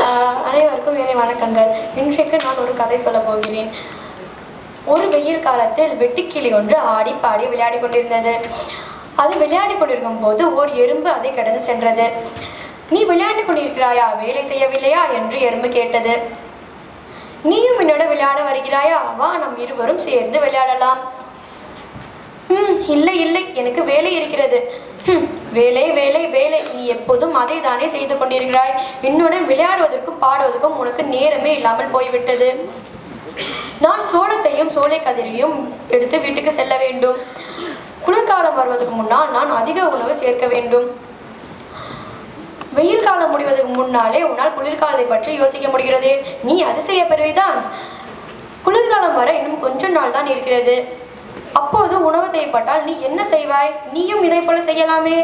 அனைவருக்கும் என்னை வணக்கங்கள். இன்றைக்கு நான் ஒரு கதை சொல்ல போகிறேன். ஒரு வெயில் காலத்தில் வெட்டுக்கிளி ஒன்று ஆடி பாடி விளையாடி கொண்டிருந்தது. அது விளையாடி கொண்டிருக்கும் போது ஓர் எறும்பு அதை கடந்து சென்றது. நீ விளையாடி கொண்டிருக்கிறாயா, வேலை செய்யவில்லையா என்று எறும்பு கேட்டது. நீயும் என்னோட விளையாட வருகிறாயா, வா நம் இருவரும் சேர்ந்து விளையாடலாம். இல்லை இல்லை, எனக்கு வேலை இருக்கிறது. வேலை வேலை வேலை, நீ எப்போதும் அதை தானே செய்து கொண்டிருக்கிறாய். என்னுடன் விளையாடுவதற்கும் பாடுவதற்கும் உனக்கு நேரமே இல்லாமல் போய்விட்டது. நான் சோளத்தையும் சோலை கதிரையும் எடுத்து வீட்டுக்கு செல்ல வேண்டும். குளிர்காலம் வருவதற்கு முன்னால் நான் அதிக உணவு சேர்க்க வேண்டும். வெயில் காலம் முடிவதற்கு முன்னாலே உன்னால் குளிர்காலத்தை பற்றி யோசிக்க முடிகிறதே, நீ அதிசய பிறவிதான். குளிர்காலம் வர இன்னும் கொஞ்ச நாள் தான் இருக்கிறது. அப்போது உணவு தேவைப்பட்டால் நீ என்ன செய்வாய்? நீயும் இதை போல செய்யலாமே.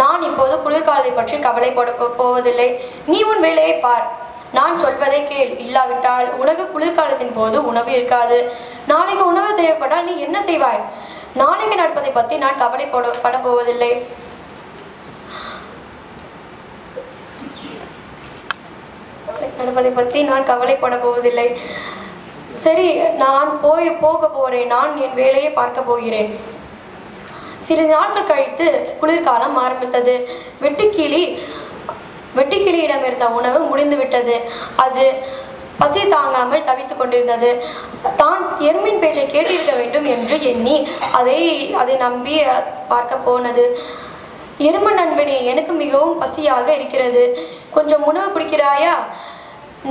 நான் இப்போது குளிர்காலத்தை பற்றி கவலைப்பட போவதில்லை. நீ உன் வேலையை பார், நான் சொல்வதை கேள். இல்லாவிட்டால் உனக்கு குளிர்காலத்தின் போது உணவு இருக்காது. நாளைக்கு உணவு தேவைப்பட்டால் நீ என்ன செய்வாய்? நாளைக்கு நடப்பதை பற்றி நான் கவலைப்பட போவதில்லை. நடப்பதை பற்றி நான் கவலைப்பட போவதில்லை. சரி, நான் போக போகிறேன். நான் என் வேலையை பார்க்க போகிறேன். சிறிது நாட்கள் கழித்து குளிர்காலம் ஆரம்பித்தது. வெட்டுக்கிளியிடம் இருந்த உணவு முடிந்து விட்டது. அது பசி தாங்காமல் தவித்து கொண்டிருந்தது. தான் எறும்பின் பேச்சை கேட்டிருக்க வேண்டும் என்று எண்ணி அதை நம்பி பார்க்க போனது. எறும்பு நண்பனே, எனக்கு மிகவும் பசியாக இருக்கிறது, கொஞ்சம் உணவு குடிக்கிறாயா?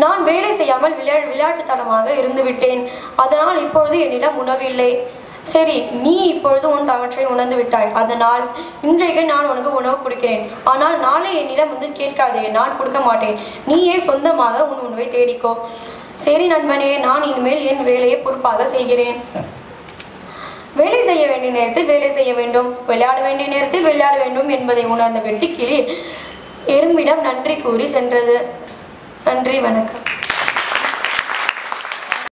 நான் வேலை செய்யாமல் விளையாட்டுத்தனமாக இருந்து விட்டேன். அதனால் இப்பொழுது என்னிடம் உணவு இல்லை. சரி, நீ இப்பொழுது உன் தவற்றை உணர்ந்து விட்டாய். அதனால் இன்றைக்கு நான் உனக்கு உணவு கொடுக்கிறேன். ஆனால் நாளை என்னிடம் வந்து கேட்காதே, நான் கொடுக்க மாட்டேன். நீயே சொந்தமாக உன் உணவை தேடிக்கோ. சரி நண்பனே, நான் இனிமேல் என் வேலையை பொறுப்பாக செய்கிறேன். வேலை செய்ய வேண்டிய நேரத்தில் வேலை செய்ய வேண்டும், விளையாட வேண்டிய நேரத்தில் விளையாட வேண்டும் என்பதை உணர்ந்த வெட்டுக்கிளி எறும்பிடம் நன்றி கூறி சென்றது. நன்றி, வணக்கம்.